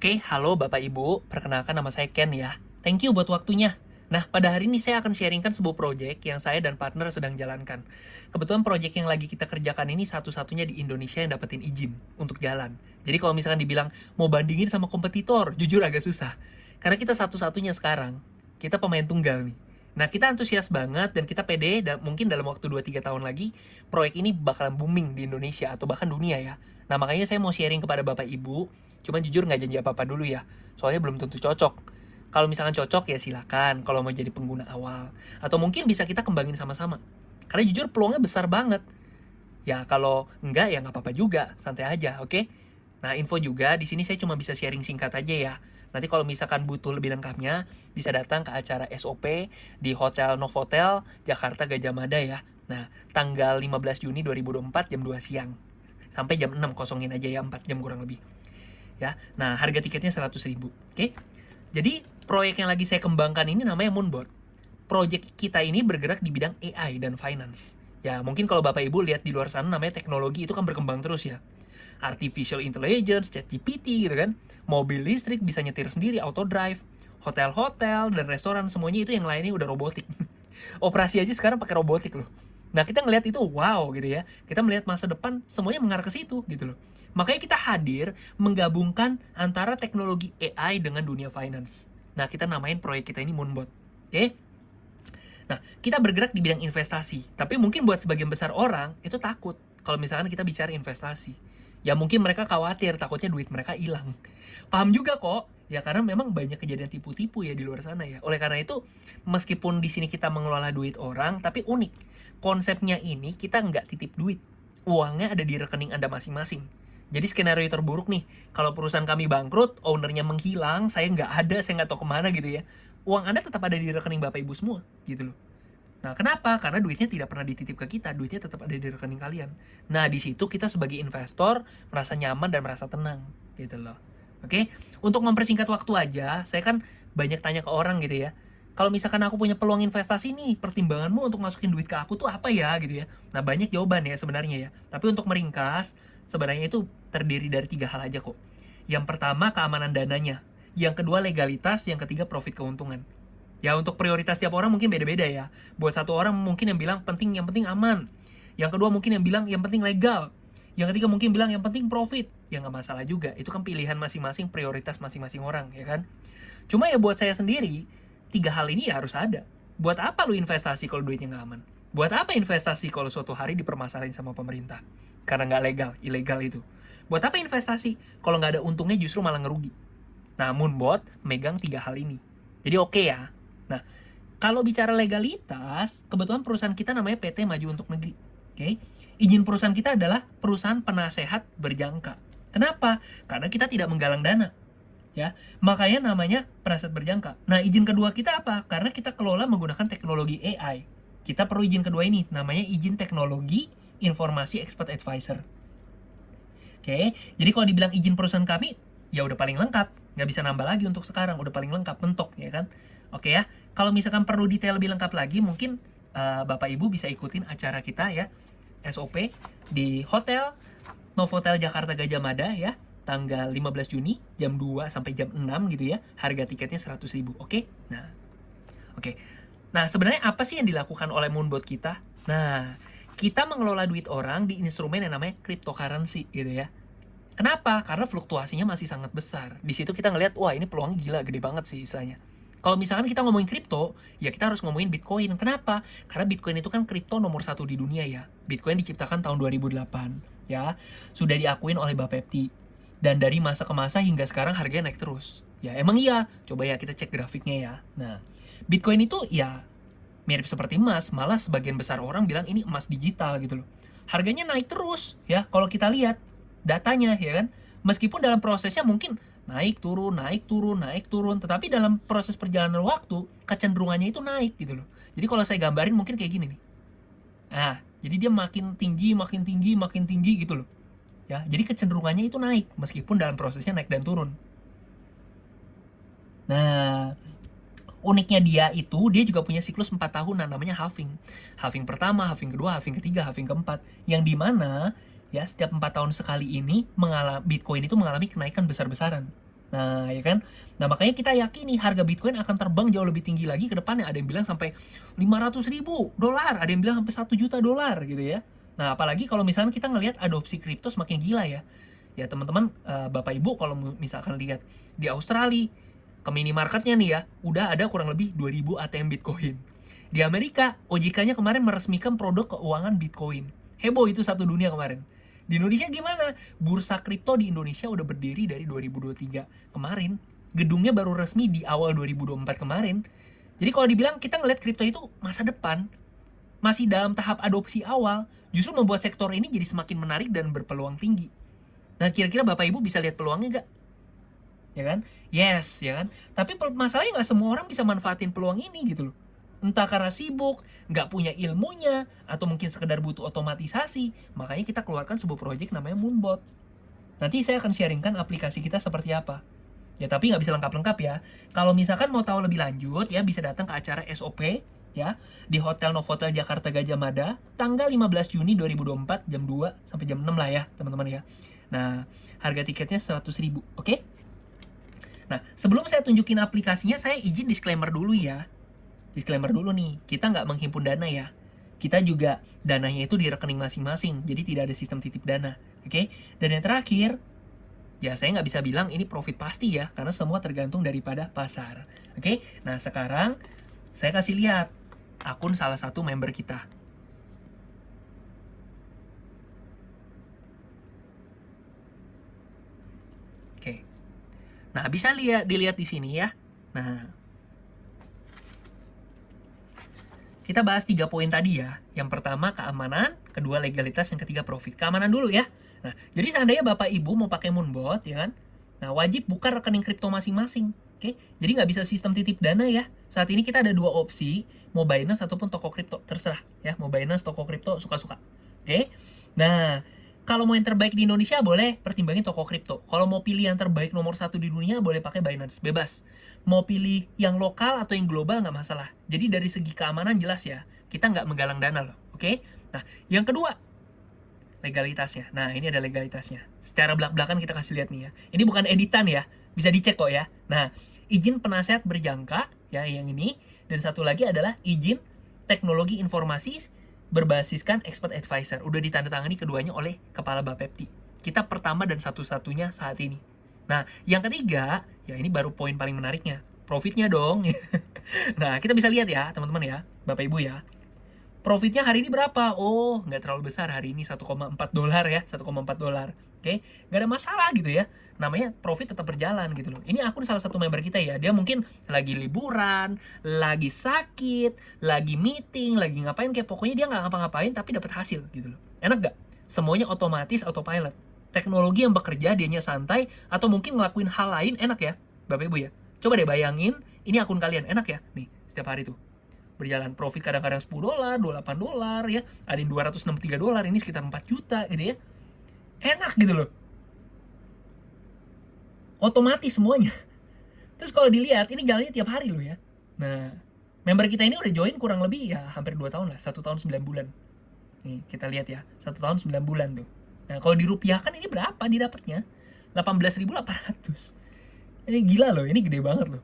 Oke, halo Bapak Ibu, perkenalkan nama saya Ken ya. Thank you buat waktunya. Nah, pada hari ini saya akan sharingkan sebuah proyek yang saya dan partner sedang jalankan. Kebetulan proyek yang lagi kita kerjakan ini satu-satunya di Indonesia yang dapetin izin untuk jalan. Jadi kalau misalkan dibilang mau bandingin sama kompetitor, jujur agak susah. Karena kita satu-satunya sekarang, kita pemain tunggal nih. Nah, kita antusias banget dan kita pede dan mungkin dalam waktu 2-3 tahun lagi, proyek ini bakalan booming di Indonesia atau bahkan dunia ya. Nah, makanya saya mau sharing kepada Bapak Ibu. Cuman jujur nggak janji apa-apa dulu ya, soalnya belum tentu cocok. Kalau misalkan cocok ya silakan kalau mau jadi pengguna awal. Atau mungkin bisa kita kembangin sama-sama. Karena jujur peluangnya besar banget. Ya kalau enggak ya nggak apa-apa juga, santai aja, oke? Nah info juga di sini saya cuma bisa sharing singkat aja ya. Nanti kalau misalkan butuh lebih lengkapnya, bisa datang ke acara SOP di Hotel Novotel, Jakarta Gajah Mada ya. Nah, tanggal 15 Juni 2024 jam 2 siang. Sampai jam 6 kosongin aja ya, 4 jam kurang lebih ya. Nah, harga tiketnya 100.000. Oke. Jadi, proyek yang lagi saya kembangkan ini namanya Moonbot. Proyek kita ini bergerak di bidang AI dan finance. Ya, mungkin kalau Bapak Ibu lihat di luar sana namanya teknologi itu kan berkembang terus ya. Artificial intelligence, ChatGPT gitu kan. Mobil listrik bisa nyetir sendiri, auto drive. Hotel-hotel dan restoran semuanya itu yang lainnya udah robotik. Operasi aja sekarang pakai robotik loh. Nah, kita ngelihat itu wow gitu ya. Kita melihat masa depan semuanya mengarah ke situ gitu loh. Makanya kita hadir menggabungkan antara teknologi AI dengan dunia finance. Nah, kita namain proyek kita ini Moonbot. Oke? Nah, kita bergerak di bidang investasi. Tapi mungkin buat sebagian besar orang itu takut kalau misalkan kita bicara investasi. Ya mungkin mereka khawatir, takutnya duit mereka hilang. Paham juga kok, ya karena memang banyak kejadian tipu-tipu ya di luar sana ya. Oleh karena itu, meskipun di sini kita mengelola duit orang, tapi unik. Konsepnya ini kita nggak titip duit. Uangnya ada di rekening Anda masing-masing. Jadi skenario terburuk nih, kalau perusahaan kami bangkrut, ownernya menghilang, saya nggak ada, saya nggak tahu kemana gitu ya. Uang Anda tetap ada di rekening Bapak Ibu semua, gitu loh. Nah, kenapa? Karena duitnya tidak pernah dititip ke kita, duitnya tetap ada di rekening kalian. Nah, di situ kita sebagai investor merasa nyaman dan merasa tenang, gitu loh. Oke? Untuk mempersingkat waktu aja, saya kan banyak tanya ke orang gitu ya. Kalau misalkan aku punya peluang investasi nih, pertimbanganmu untuk masukin duit ke aku tuh apa ya gitu ya. Nah, banyak jawaban ya sebenarnya ya. Tapi untuk meringkas, sebenarnya itu terdiri dari 3 hal aja kok. Yang pertama, keamanan dananya. Yang kedua, legalitas. Yang ketiga, profit keuntungan. Ya untuk prioritas tiap orang mungkin beda-beda ya. Buat satu orang mungkin yang bilang yang penting aman. Yang kedua mungkin yang bilang yang penting legal. Yang ketiga mungkin bilang yang penting profit. Ya nggak masalah juga. Itu kan pilihan masing-masing, prioritas masing-masing orang ya kan. Cuma ya buat saya sendiri, 3 hal ini ya harus ada. Buat apa lu investasi kalau duitnya nggak aman? Buat apa investasi kalau suatu hari dipermasalahin sama pemerintah? Karena nggak legal, ilegal itu. Buat apa investasi kalau nggak ada untungnya justru malah ngerugi? Nah, Moonbot megang 3 hal ini. Jadi oke ya. Nah, kalau bicara legalitas, kebetulan perusahaan kita namanya PT Maju Untuk Negeri. Oke. Izin perusahaan kita adalah perusahaan penasehat berjangka. Kenapa? Karena kita tidak menggalang dana. Ya, makanya namanya penasehat berjangka. Nah, izin kedua kita apa? Karena kita kelola menggunakan teknologi AI. Kita perlu izin kedua ini, namanya izin teknologi informasi expert advisor. Oke, jadi kalau dibilang izin perusahaan kami, ya udah paling lengkap, nggak bisa nambah lagi untuk sekarang, udah paling lengkap, mentok ya kan. Oke ya, kalau misalkan perlu detail lebih lengkap lagi, mungkin Bapak Ibu bisa ikutin acara kita ya, SOP di Hotel Novotel Jakarta Gajah Mada ya, tanggal 15 Juni jam 2 sampai jam 6 gitu ya, harga tiketnya 100.000, oke? Oke. Nah, sebenarnya apa sih yang dilakukan oleh Moonbot kita? Nah, kita mengelola duit orang di instrumen yang namanya cryptocurrency gitu ya. Kenapa? Karena fluktuasinya masih sangat besar. Di situ kita ngelihat, wah ini peluang gila, gede banget sih istilahnya. Kalau misalkan kita ngomongin kripto, ya kita harus ngomongin Bitcoin. Kenapa? Karena Bitcoin itu kan kripto nomor 1 di dunia ya. Bitcoin diciptakan tahun 2008, ya. Sudah diakuin oleh Bapepti. Dan dari masa ke masa hingga sekarang harganya naik terus. Ya emang iya, coba ya kita cek grafiknya ya. Nah, Bitcoin itu ya mirip seperti emas, malah sebagian besar orang bilang ini emas digital gitu loh. Harganya naik terus ya kalau kita lihat datanya ya kan. Meskipun dalam prosesnya mungkin naik turun, naik turun, naik turun, tetapi dalam proses perjalanan waktu kecenderungannya itu naik gitu loh. Jadi kalau saya gambarin mungkin kayak gini nih. Nah, jadi dia makin tinggi, makin tinggi, makin tinggi gitu loh. Ya, jadi kecenderungannya itu naik meskipun dalam prosesnya naik dan turun. Nah, uniknya dia juga punya siklus 4 tahunan namanya halving. Halving pertama, halving kedua, halving ketiga, halving keempat. Yang dimana ya setiap 4 tahun sekali ini Bitcoin itu mengalami kenaikan besar-besaran. Nah, ya kan? Nah, makanya kita yakini harga Bitcoin akan terbang jauh lebih tinggi lagi ke depannya. Ada yang bilang sampai 500.000 dolar, ada yang bilang sampai 1 juta dolar gitu ya. Nah, apalagi kalau misalnya kita ngelihat adopsi kripto semakin gila ya. Ya, teman-teman, Bapak Ibu kalau misalkan lihat di Australia, ke minimarketnya nih ya, udah ada kurang lebih 2000 ATM Bitcoin. Di Amerika, OJK-nya kemarin meresmikan produk keuangan Bitcoin. Heboh itu satu dunia kemarin. Di Indonesia gimana? Bursa kripto di Indonesia udah berdiri dari 2023 kemarin. Gedungnya baru resmi di awal 2024 kemarin. Jadi kalau dibilang kita ngeliat kripto itu masa depan, masih dalam tahap adopsi awal, justru membuat sektor ini jadi semakin menarik dan berpeluang tinggi. Nah, kira-kira Bapak Ibu bisa lihat peluangnya gak? Ya kan? Yes, ya kan? Tapi masalahnya nggak semua orang bisa manfaatin peluang ini gitu loh. Entah karena sibuk, nggak punya ilmunya, atau mungkin sekedar butuh otomatisasi. Makanya kita keluarkan sebuah project namanya Moonbot. Nanti saya akan sharingkan aplikasi kita seperti apa. Ya, tapi nggak bisa lengkap-lengkap ya. Kalau misalkan mau tahu lebih lanjut, ya bisa datang ke acara SOP, ya, di Hotel Novotel Jakarta Gajah Mada, tanggal 15 Juni 2024, jam 2 sampai jam 6 lah ya, teman-teman ya. Nah, harga tiketnya 100.000, oke? Nah, sebelum saya tunjukin aplikasinya, saya izin disclaimer dulu ya. Disclaimer dulu nih, kita nggak menghimpun dana ya. Kita juga dananya itu di rekening masing-masing, jadi tidak ada sistem titip dana. Oke? Dan yang terakhir, ya saya nggak bisa bilang ini profit pasti ya, karena semua tergantung daripada pasar. Oke? Nah, sekarang saya kasih lihat akun salah satu member kita. Oke. Nah, bisa dilihat di sini ya. Nah, kita bahas 3 poin tadi ya. Yang pertama keamanan, kedua legalitas, yang ketiga profit. Keamanan dulu ya. Nah, jadi seandainya Bapak Ibu mau pakai Moonbot ya kan, nah wajib buka rekening kripto masing-masing. Oke, jadi nggak bisa sistem titip dana ya. Saat ini kita ada 2 opsi, mau Binance ataupun toko kripto, terserah ya. Mau Binance, toko kripto, suka-suka. Oke, nah kalau mau yang terbaik di Indonesia boleh pertimbangin toko kripto. Kalau mau pilih yang terbaik nomor 1 di dunia boleh pakai Binance, bebas. Mau pilih yang lokal atau yang global nggak masalah. Jadi dari segi keamanan jelas ya, kita nggak menggalang dana loh, oke? Nah, yang kedua, legalitasnya. Nah, ini ada legalitasnya. Secara belak-belakan kita kasih lihat nih ya. Ini bukan editan ya, bisa dicek kok ya. Nah, izin penasehat berjangka, ya yang ini. Dan satu lagi adalah izin teknologi informasi berbasiskan expert advisor. Udah ditandatangani keduanya oleh Kepala Bapepti. Kita pertama dan satu-satunya saat ini. Nah, yang ketiga, ya ini baru poin paling menariknya. Profitnya dong. Nah, kita bisa lihat ya, teman-teman ya, Bapak Ibu ya. Profitnya hari ini berapa? Oh, nggak terlalu besar hari ini, 1,4 dolar ya, 1,4 dolar. Oke, nggak ada masalah gitu ya. Namanya profit tetap berjalan gitu loh. Ini akun salah satu member kita ya. Dia mungkin lagi liburan, lagi sakit, lagi meeting, lagi ngapain kayak pokoknya dia nggak ngapa-ngapain tapi dapat hasil gitu loh. Enak nggak? Semuanya otomatis, autopilot. Teknologi yang bekerja, dianya santai, atau mungkin ngelakuin hal lain, enak ya, Bapak Ibu ya. Coba deh bayangin, ini akun kalian, enak ya? Nih, setiap hari tuh. Berjalan profit kadang-kadang 10 dolar, 28 dolar ya. Ada yang 263 dolar, ini sekitar 4 juta gitu ya. Enak gitu loh. Otomatis semuanya. Terus kalau dilihat, ini jalannya tiap hari loh ya. Nah, member kita ini udah join kurang lebih ya hampir 2 tahun lah, 1 tahun 9 bulan. Nih, kita lihat ya, 1 tahun 9 bulan tuh. Nah, kalau dirupiahkan ini berapa didapatnya? 18.800. Ini gila loh, ini gede banget loh.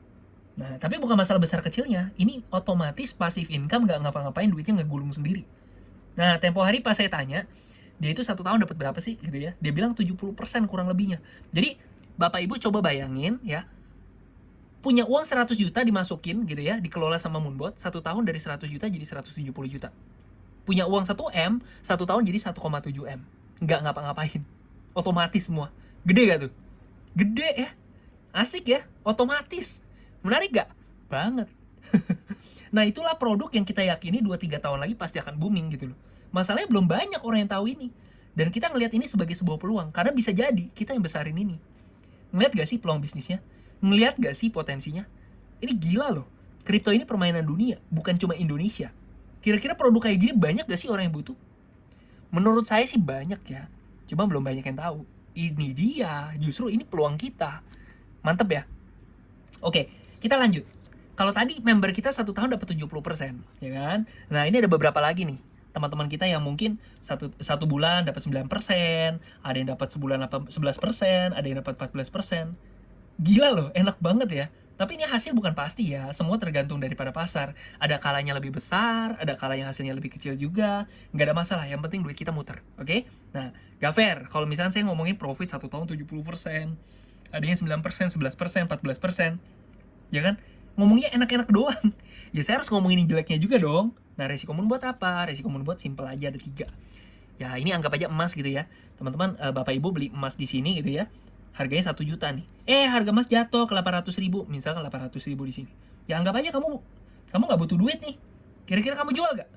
Nah, tapi bukan masalah besar kecilnya. Ini otomatis passive income, nggak ngapa-ngapain, duitnya nggak gulung sendiri. Nah, tempo hari pas saya tanya, dia itu 1 tahun dapat berapa sih gitu ya. Dia bilang 70% kurang lebihnya. Jadi, Bapak Ibu coba bayangin ya, punya uang 100 juta dimasukin gitu ya, dikelola sama Moonbot, 1 tahun dari 100 juta jadi 170 juta. Punya uang 1M, 1 tahun jadi 1,7 M. Nggak ngapa-ngapain. Otomatis semua. Gede gak tuh? Gede ya. Asik ya. Otomatis. Menarik gak? Banget. Nah, itulah produk yang kita yakini 2-3 tahun lagi pasti akan booming gitu loh. Masalahnya belum banyak orang yang tahu ini. Dan kita ngelihat ini sebagai sebuah peluang. Karena bisa jadi kita yang besarin ini. Ngeliat gak sih peluang bisnisnya? Ngeliat gak sih potensinya? Ini gila loh. Kripto ini permainan dunia, bukan cuma Indonesia. Kira-kira produk kayak gini banyak gak sih orang yang butuh? Menurut saya sih banyak ya, cuma belum banyak yang tahu. Ini dia, justru ini peluang kita. Mantep ya? Oke, kita lanjut. Kalau tadi member kita 1 tahun dapat 70%, ya kan? Nah, ini ada beberapa lagi nih. Teman-teman kita yang mungkin satu bulan dapat 9%, ada yang dapat sebulan 11%, ada yang dapat 14%. Gila loh, enak banget ya. Tapi ini hasil bukan pasti ya, semua tergantung daripada pasar. Ada kalanya lebih besar, ada kalanya hasilnya lebih kecil juga. Nggak ada masalah, yang penting duit kita muter, oke? Nah, gak fair kalau misalnya saya ngomongin profit 1 tahun 70%, ada yang 9%, 11%, 14%, ya kan? Ngomongnya enak-enak doang. Ya saya harus ngomongin yang jeleknya juga dong. Nah, resiko membuat apa? Resiko membuat simple aja, ada 3. Ya ini anggap aja emas gitu ya. Teman-teman, Bapak Ibu beli emas di sini gitu ya. Harganya 1 juta nih. Harga emas jatuh ke 800.000, misalkan 800.000 di sini. Ya anggap aja kamu nggak butuh duit nih. Kira-kira kamu jual gak?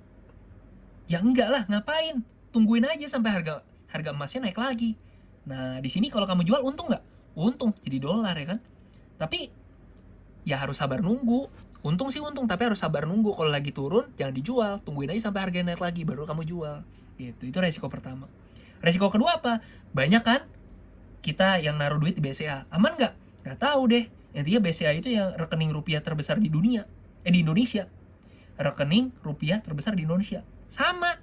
Ya enggak lah, ngapain? Tungguin aja sampai harga harga emasnya naik lagi. Nah, di sini kalau kamu jual untung nggak? Untung, jadi dolar ya kan. Tapi ya harus sabar nunggu. Untung sih untung, tapi harus sabar nunggu. Kalau lagi turun, jangan dijual. Tungguin aja sampai harganya naik lagi, baru kamu jual. Gitu, itu resiko pertama. Resiko kedua apa? Banyak kan kita yang naruh duit di BCA. Aman nggak? Nggak tahu deh. Intinya BCA itu yang rekening rupiah terbesar di dunia. Di Indonesia. Rekening rupiah terbesar di Indonesia. Sama.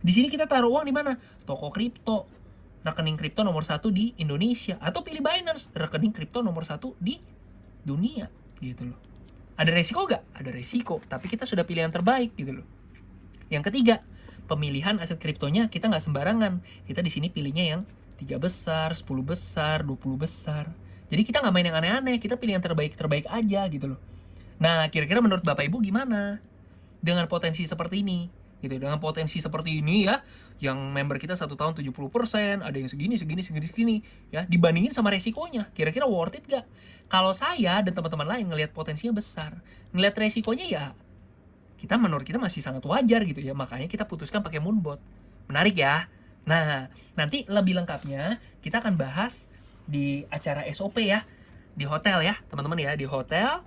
Di sini kita taruh uang di mana? Toko kripto. Rekening kripto nomor 1 di Indonesia. Atau pilih Binance. Rekening kripto nomor 1 di dunia. Gitu loh. Ada resiko nggak? Ada resiko. Tapi kita sudah pilih yang terbaik gitu loh. Yang ketiga, pemilihan aset kriptonya kita nggak sembarangan. Kita di sini pilihnya yang 3 besar, 10 besar, 20 besar. Jadi kita nggak main yang aneh-aneh, kita pilih yang terbaik-terbaik aja gitu loh. Nah, kira-kira menurut Bapak Ibu gimana? Dengan potensi seperti ini, gitu. Dengan potensi seperti ini ya, yang member kita 1 tahun 70%, ada yang segini, ya, dibandingin sama resikonya, kira-kira worth it gak? Kalau saya dan teman-teman lain ngelihat potensinya besar, ngelihat resikonya ya, menurut kita masih sangat wajar gitu ya, makanya kita putuskan pakai Moonbot. Menarik ya? Nah, nanti lebih lengkapnya kita akan bahas di acara SOP ya, di hotel ya, teman-teman ya, di hotel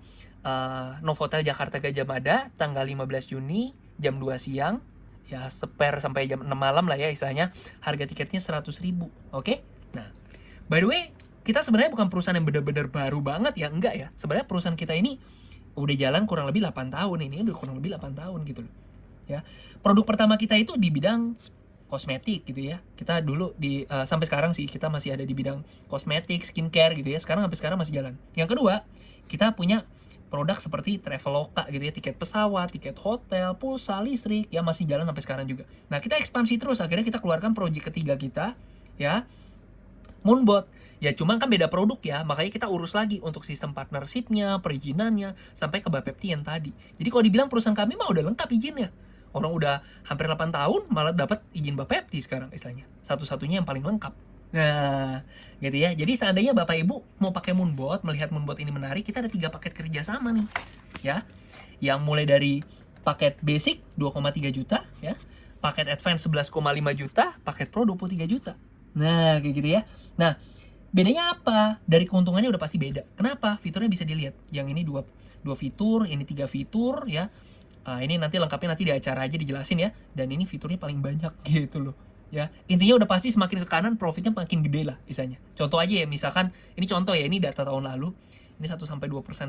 Novotel Jakarta Gajah Mada tanggal 15 Juni jam 2 siang. Ya, spare sampai jam 6 malam lah ya istilahnya. Harga tiketnya 100.000, oke? Nah, by the way, kita sebenarnya bukan perusahaan yang benar-benar baru banget ya, enggak ya. Sebenarnya perusahaan kita ini udah jalan kurang lebih 8 tahun ini, udah kurang lebih 8 tahun gitu loh. Ya. Produk pertama kita itu di bidang kosmetik gitu ya. Kita dulu sampai sekarang sih kita masih ada di bidang kosmetik, skincare gitu ya. Sampai sekarang masih jalan. Yang kedua, kita punya produk seperti Traveloka gitu ya, tiket pesawat, tiket hotel, pulsa, listrik, ya masih jalan sampai sekarang juga. Nah, kita ekspansi terus, akhirnya kita keluarkan proyek ketiga kita, ya, Moonbot. Ya cuman kan beda produk ya, makanya kita urus lagi untuk sistem partnership-nya, perizinannya, sampai ke Bapepti yang tadi. Jadi kalau dibilang perusahaan kami mah udah lengkap izinnya. Orang udah hampir 8 tahun malah dapat izin Bapepti sekarang istilahnya. Satu-satunya yang paling lengkap. Nah, gitu ya. Jadi seandainya Bapak Ibu mau pakai Moonbot, melihat Moonbot ini menarik, kita ada 3 paket kerja sama nih. Ya. Yang mulai dari paket basic 2,3 juta ya. Paket advance 11,5 juta, paket pro 23 juta. Nah, kayak gitu ya. Nah, bedanya apa? Dari keuntungannya udah pasti beda. Kenapa? Fiturnya bisa dilihat. Yang ini dua fitur, ini 3 fitur ya. Ini nanti lengkapnya nanti di acara aja dijelasin ya. Dan ini fiturnya paling banyak gitu loh. Ya, intinya udah pasti semakin ke kanan profitnya makin gede lah misalnya. Contoh aja ya, misalkan ini contoh ya, ini data tahun lalu. Ini 1-2%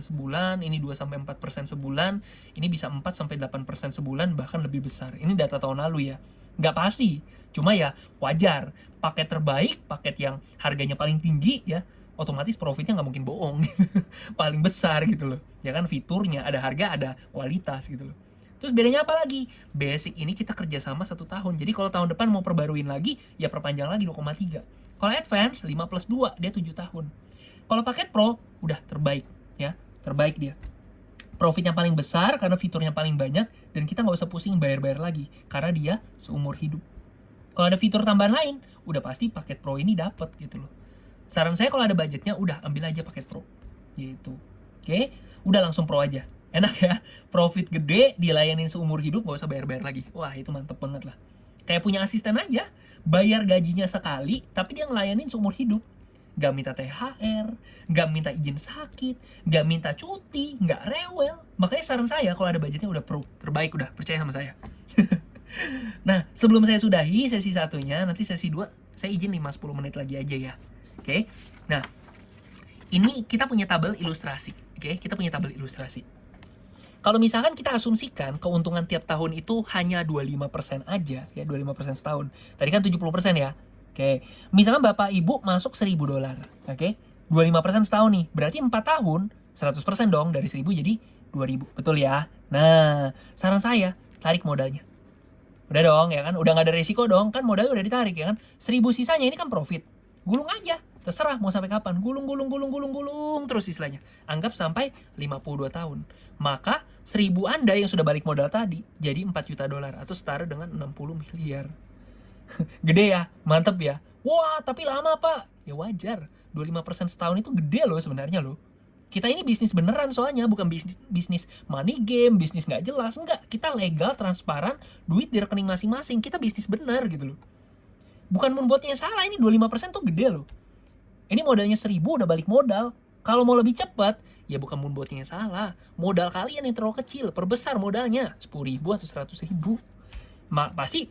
sebulan, ini 2-4% sebulan, ini bisa 4-8% sebulan, bahkan lebih besar. Ini data tahun lalu ya. Nggak pasti, cuma ya wajar. Paket terbaik, paket yang harganya paling tinggi ya, otomatis profitnya nggak mungkin bohong. Paling besar gitu loh. Ya kan, fiturnya, ada harga, ada kualitas gitu loh. Terus bedanya apa lagi? Basic ini kita kerjasama 1 tahun. Jadi kalau tahun depan mau perbaruin lagi, ya perpanjang lagi 2,3. Kalau advance 5+2, dia 7 tahun. Kalau paket pro, udah terbaik ya. Terbaik dia. Profitnya paling besar karena fiturnya paling banyak, dan kita nggak usah pusing bayar-bayar lagi karena dia seumur hidup. Kalau ada fitur tambahan lain, udah pasti paket pro ini dapat gitu loh. Saran saya kalau ada budgetnya, udah ambil aja paket pro gitu. Oke, udah langsung pro aja. Enak ya, profit gede, dilayanin seumur hidup, gak usah bayar-bayar lagi. Wah, itu mantep banget lah. Kayak punya asisten aja, bayar gajinya sekali, tapi dia ngelayanin seumur hidup. Gak minta THR, gak minta izin sakit, gak minta cuti, gak rewel. Makanya saran saya kalau ada budgetnya udah pro, terbaik, udah percaya sama saya. Nah, sebelum saya sudahi sesi 1-nya, nanti sesi 2 saya izin 5-10 menit lagi aja ya. Oke. Nah, ini kita punya tabel ilustrasi. Oke, kita punya tabel ilustrasi. Kalau misalkan kita asumsikan keuntungan tiap tahun itu hanya 25% aja, ya 25% setahun. Tadi kan 70% ya. Oke, misalkan Bapak Ibu masuk $1.000, oke? 25% setahun nih. Berarti 4 tahun, 100% dong. Dari 1.000 jadi 2.000. Betul ya? Nah, saran saya, tarik modalnya. Udah dong, ya kan? Udah nggak ada resiko dong. Kan modalnya udah ditarik, ya kan? 1.000 sisanya ini kan profit. Gulung aja. Terserah mau sampai kapan. Gulung terus istilahnya. Anggap sampai 52 tahun. Maka 1.000 Anda yang sudah balik modal tadi jadi 4 juta dolar atau setara dengan 60 miliar. Gede ya? Mantep ya? Wah, tapi lama, Pak. Ya wajar. 25% setahun itu gede loh sebenarnya loh. Kita ini bisnis beneran soalnya, bukan bisnis money game, bisnis nggak jelas. Enggak, kita legal, transparan, duit di rekening masing-masing. Kita bisnis bener gitu loh. Bukan Moonbotnya yang salah, ini 25% tuh gede loh. Ini modalnya 1.000 udah balik modal. Kalau mau lebih cepat, ya bukan Moonbotnya yang salah. Modal kalian yang terlalu kecil, perbesar modalnya 10.000 atau 100.000. Pasti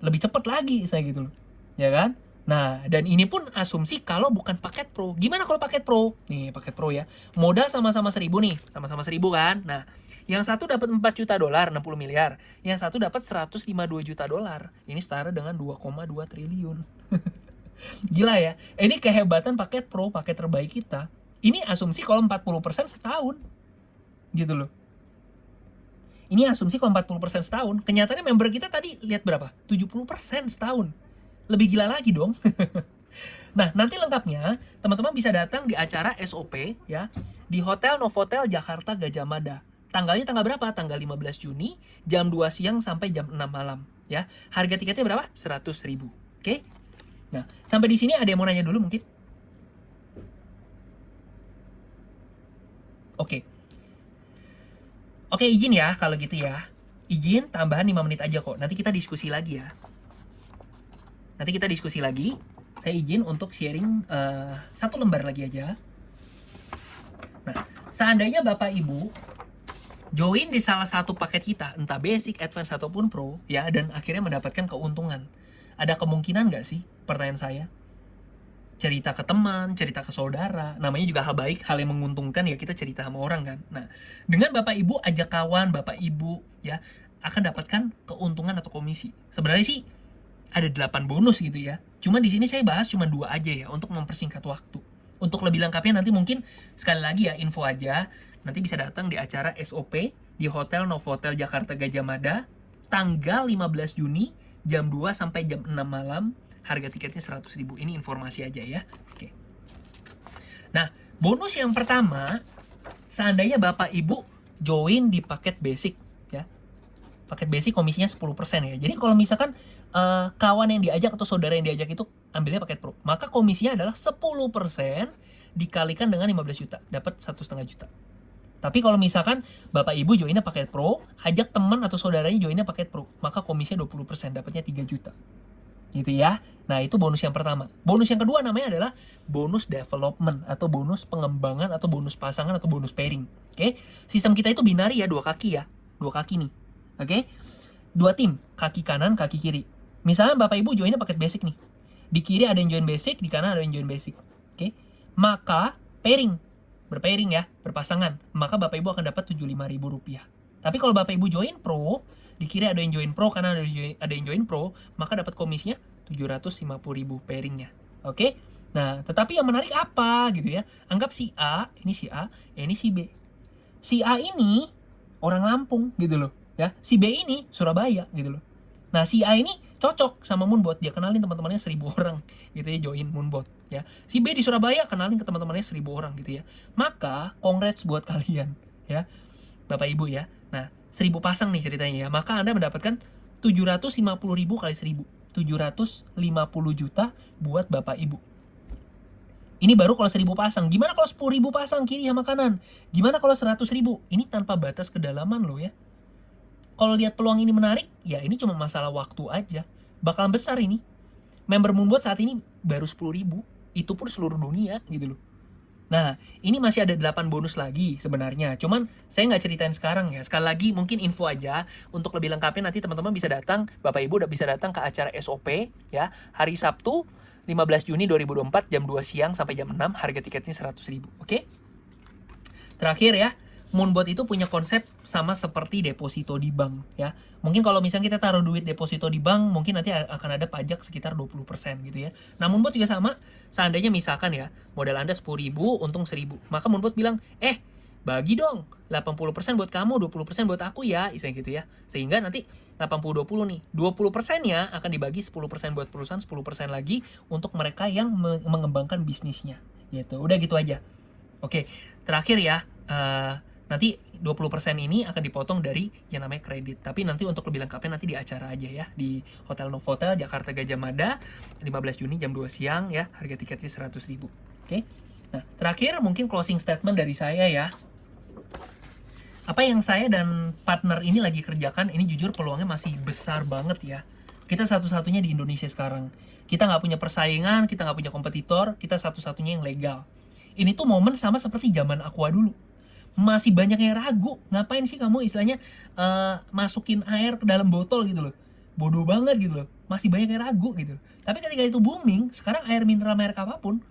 lebih cepat lagi saya gitu loh. Ya kan? Nah, dan ini pun asumsi kalau bukan paket pro. Gimana kalau paket pro? Nih, paket pro ya. Modal sama-sama 1.000 nih. Sama-sama 1.000 kan? Nah, yang satu dapat 4 juta dolar, 60 miliar. Yang satu dapat 152 juta dolar. Ini setara dengan 2,2 triliun. Gila ya. Ini kehebatan paket pro, paket terbaik kita. Ini asumsi kalau 40% setahun. Gitu loh. Ini asumsi kalau 40% setahun. Kenyataannya member kita tadi lihat berapa? 70% setahun. Lebih gila lagi dong. Nah, nanti lengkapnya teman-teman bisa datang di acara SOP ya di Hotel Novotel Jakarta Gajah Mada. Tanggalnya tanggal berapa? Tanggal 15 Juni, jam 2 siang sampai jam 6 malam ya. Harga tiketnya berapa? 100.000. Oke? Nah, sampai di sini ada yang mau nanya dulu mungkin? Oke. Oke, izin ya kalau gitu ya. Izin tambahan 5 menit aja kok. Nanti kita diskusi lagi ya. Saya izin untuk sharing 1 lembar lagi aja. Nah, seandainya Bapak Ibu join di salah satu paket kita, entah basic, advance, ataupun pro, ya, dan akhirnya mendapatkan keuntungan, ada kemungkinan nggak sih, pertanyaan saya, cerita ke teman, cerita ke saudara, namanya juga hal baik, hal yang menguntungkan ya kita cerita sama orang kan. Nah, dengan Bapak Ibu ajak kawan, Bapak Ibu ya akan dapatkan keuntungan atau komisi. Sebenarnya sih ada 8 bonus gitu ya. Cuma di sini saya bahas cuma 2 aja ya untuk mempersingkat waktu. Untuk lebih lengkapnya nanti mungkin sekali lagi ya info aja. Nanti bisa datang di acara SOP di Hotel Novotel Jakarta Gajah Mada tanggal 15 Juni jam 2 sampai jam 6 malam. Harga tiketnya 100.000. Ini informasi aja ya. Oke. Nah, bonus yang pertama, seandainya Bapak Ibu join di paket basic ya. Paket basic komisinya 10% ya. Jadi kalau misalkan kawan yang diajak atau saudara yang diajak itu ambilnya paket pro, maka komisinya adalah 10% dikalikan dengan 15 juta, dapat 1,5 juta. Tapi kalau misalkan Bapak Ibu joinnya paket pro, ajak teman atau saudaranya joinnya paket pro, maka komisinya 20%, dapatnya 3 juta. Gitu ya. Nah, itu bonus yang pertama. Bonus yang kedua namanya adalah bonus development atau bonus pengembangan atau bonus pasangan atau bonus pairing. Oke. Sistem kita itu binari ya, 2 kaki ya. 2 kaki nih. Oke. 2 tim, kaki kanan, kaki kiri. Misalnya Bapak Ibu joinnya paket basic nih. Di kiri ada yang join basic, di kanan ada yang join basic. Oke. Maka pairing, berpairing ya, berpasangan. Maka Bapak Ibu akan dapat Rp75.000. Tapi kalau Bapak Ibu join pro, di kiri ada yang join pro, kanan ada yang join pro, maka dapat komisinya Rp750.000 pairingnya. Oke. Nah, tetapi yang menarik apa gitu ya? Anggap si A, ini si A, ini si B. Si A ini orang Lampung gitu loh, ya. Si B ini Surabaya gitu loh. Nah, si A ini cocok sama Moonbot, dia kenalin teman-temannya 1.000 orang gitu ya, join Moonbot ya. Si B di Surabaya kenalin ke teman-temannya 1.000 orang gitu ya. Maka congrats buat kalian ya, Bapak Ibu ya. Nah, 1.000 pasang nih ceritanya ya. Maka Anda mendapatkan 750.000 kali 1.000, 750 juta buat Bapak Ibu. Ini baru kalau 1.000 pasang. Gimana kalau 10.000 pasang kiri sama kanan? Gimana kalau 100.000? Ini tanpa batas kedalaman loh ya. Kalau lihat peluang ini menarik, ya ini cuma masalah waktu aja. Bakalan besar ini. Member Moonbot saat ini baru 10.000. Itu pun seluruh dunia gitu loh. Nah, ini masih ada 8 bonus lagi sebenarnya. Cuman saya nggak ceritain sekarang ya. Sekali lagi mungkin info aja. Untuk lebih lengkapnya nanti teman-teman bisa datang, Bapak Ibu udah bisa datang ke acara SOP ya. Hari Sabtu 15 Juni 2024 jam 2 siang sampai jam 6. Harga tiketnya 100.000. Oke? Terakhir ya. Moonbot itu punya konsep sama seperti deposito di bank ya. Mungkin kalau misalnya kita taruh duit deposito di bank, mungkin nanti akan ada pajak sekitar 20% gitu ya. Nah, Moonbot juga sama. Seandainya misalkan ya, modal Anda 10.000, untung 1.000. Maka Moonbot bilang, bagi dong, 80% buat kamu, 20% buat aku ya, misalnya gitu ya. Sehingga nanti 80-20 nih, 20%-nya akan dibagi 10% buat perusahaan, 10% lagi untuk mereka yang mengembangkan bisnisnya gitu. Udah gitu aja. Oke, terakhir ya, nanti 20% ini akan dipotong dari yang namanya kredit. Tapi nanti untuk lebih lengkapnya nanti di acara aja ya, di Hotel Novotel Jakarta Gajah Mada 15 Juni jam 2 siang ya. Harga tiketnya 100.000. Oke. Nah, terakhir mungkin closing statement dari saya ya. Apa yang saya dan partner ini lagi kerjakan ini jujur peluangnya masih besar banget ya. Kita satu-satunya di Indonesia sekarang. Kita nggak punya persaingan, kita nggak punya kompetitor, kita satu-satunya yang legal. Ini tuh momen sama seperti zaman Aqua dulu. Masih banyak yang ragu, ngapain sih kamu istilahnya masukin air ke dalam botol gitu loh. Bodoh banget gitu loh. Masih banyak yang ragu gitu. Tapi ketika itu booming, sekarang air mineral merek apapun,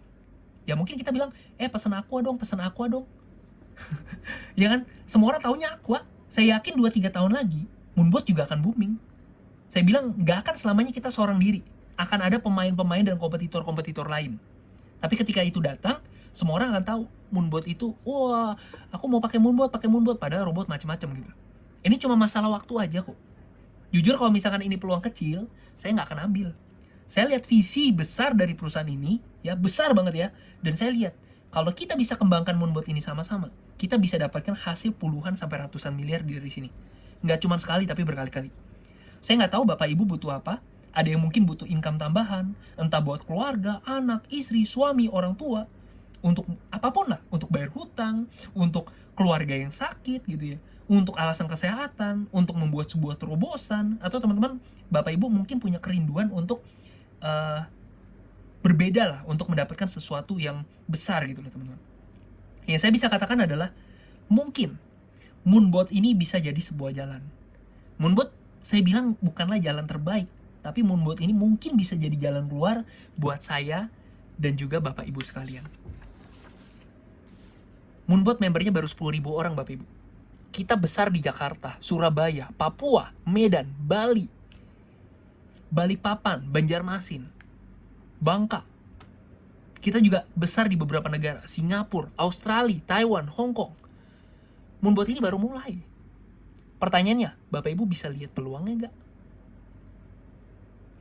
ya mungkin kita bilang, pesen Aqua dong, pesen Aqua dong. Ya kan? Semua orang taunya Aqua. Saya yakin 2-3 tahun lagi, Moonbot juga akan booming. Saya bilang, gak akan selamanya kita seorang diri. Akan ada pemain-pemain dan kompetitor-kompetitor lain. Tapi ketika itu datang, semua orang akan tahu Moonbot itu, wah, aku mau pakai Moonbot, padahal robot macam-macam gitu. Ini cuma masalah waktu aja kok. Jujur kalau misalkan ini peluang kecil, saya nggak akan ambil. Saya lihat visi besar dari perusahaan ini, ya besar banget ya. Dan saya lihat, kalau kita bisa kembangkan Moonbot ini sama-sama, kita bisa dapatkan hasil puluhan sampai ratusan miliar dari sini. Nggak cuma sekali, tapi berkali-kali. Saya nggak tahu Bapak Ibu butuh apa. Ada yang mungkin butuh income tambahan, entah buat keluarga, anak, istri, suami, orang tua, untuk apapun lah, untuk bayar hutang, untuk keluarga yang sakit gitu ya, untuk alasan kesehatan, untuk membuat sebuah terobosan, atau teman-teman Bapak Ibu mungkin punya kerinduan untuk berbeda lah, untuk mendapatkan sesuatu yang besar gitu loh teman-teman. Yang saya bisa katakan adalah mungkin Moonbot ini bisa jadi sebuah jalan. Moonbot saya bilang bukanlah jalan terbaik, tapi Moonbot ini mungkin bisa jadi jalan keluar buat saya dan juga Bapak Ibu sekalian. Moonbot membernya baru 10.000 orang Bapak Ibu. Kita besar di Jakarta, Surabaya, Papua, Medan, Bali, Balikpapan, Banjarmasin, Bangka. Kita juga besar di beberapa negara, Singapura, Australia, Taiwan, Hong Kong. Moonbot ini baru mulai. Pertanyaannya, Bapak Ibu bisa lihat peluangnya nggak?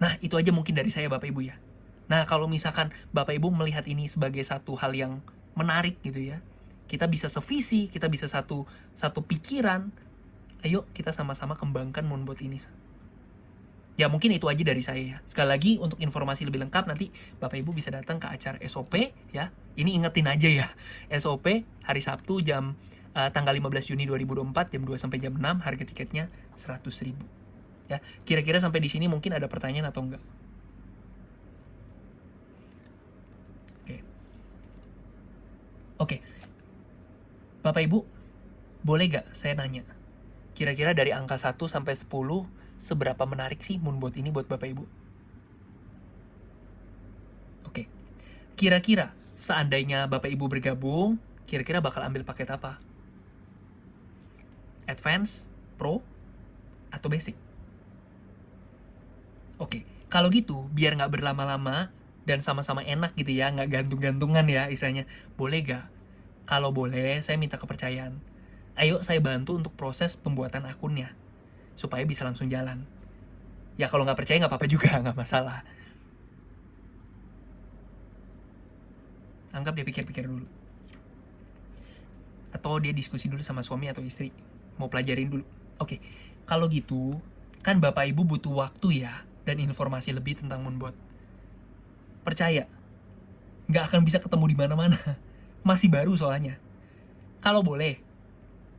Nah, itu aja mungkin dari saya Bapak Ibu ya. Nah, kalau misalkan Bapak Ibu melihat ini sebagai satu hal yang menarik gitu ya, kita bisa sevisi, kita bisa satu pikiran, ayo kita sama-sama kembangkan Moonbot ini. Ya mungkin itu aja dari saya ya. Sekali lagi untuk informasi lebih lengkap nanti Bapak Ibu bisa datang ke acara SOP ya. Ini ingetin aja ya. SOP hari Sabtu tanggal 15 Juni 2024 jam 2 sampai jam 6, harga tiketnya 100.000. Ya, kira-kira sampai di sini mungkin ada pertanyaan atau enggak? Oke. Bapak Ibu, boleh gak saya nanya? Kira-kira dari angka 1 sampai 10, seberapa menarik sih Moonbot ini buat Bapak Ibu? Oke. Kira-kira seandainya Bapak Ibu bergabung, kira-kira bakal ambil paket apa? Advance, Pro, atau Basic? Oke, kalau gitu biar nggak berlama-lama dan sama-sama enak gitu ya, nggak gantung-gantungan ya istilahnya. Boleh gak? Kalau boleh, saya minta kepercayaan. Ayo saya bantu untuk proses pembuatan akunnya, supaya bisa langsung jalan. Ya kalau nggak percaya nggak apa-apa juga, nggak masalah. Anggap dia pikir-pikir dulu. Atau dia diskusi dulu sama suami atau istri. Mau pelajarin dulu. Oke, kalau gitu, kan Bapak Ibu butuh waktu ya, dan informasi lebih tentang Moonbot. Percaya, nggak akan bisa ketemu di mana-mana. Masih baru soalnya. Kalau boleh,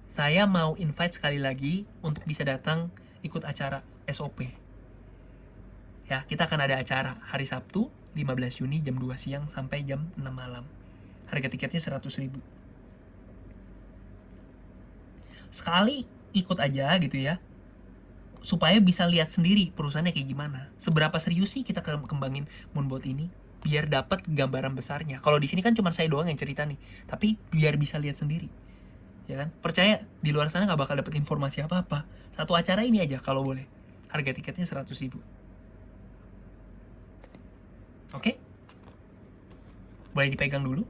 saya mau invite sekali lagi untuk bisa datang ikut acara SOP. Ya, kita akan ada acara hari Sabtu 15 Juni jam 2 siang sampai jam 6 malam. Harga tiketnya 100.000. Sekali ikut aja gitu ya, supaya bisa lihat sendiri perusahaannya kayak gimana. Seberapa serius sih kita kembangin Moonbot ini, biar dapat gambaran besarnya. Kalau di sini kan cuma saya doang yang cerita nih, tapi biar bisa lihat sendiri. ya kan? Percaya di luar sana nggak bakal dapet informasi apa-apa. Satu acara ini aja kalau boleh. Harga tiketnya 100.000. Oke? Boleh dipegang dulu.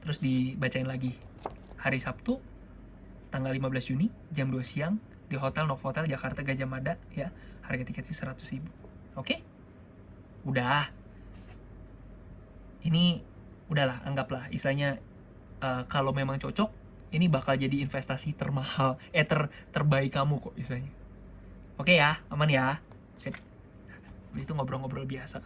Terus dibacain lagi. Hari Sabtu, tanggal 15 Juni, jam 2 siang, di Hotel Novotel Jakarta Gajah Mada, ya. Harga tiketnya 100.000. Oke? Udah. Ini udahlah, anggaplah istilahnya kalau memang cocok, ini bakal jadi investasi termahal, terbaik kamu kok istilahnya. Oke ya, aman ya. Sip. Itu ngobrol-ngobrol biasa.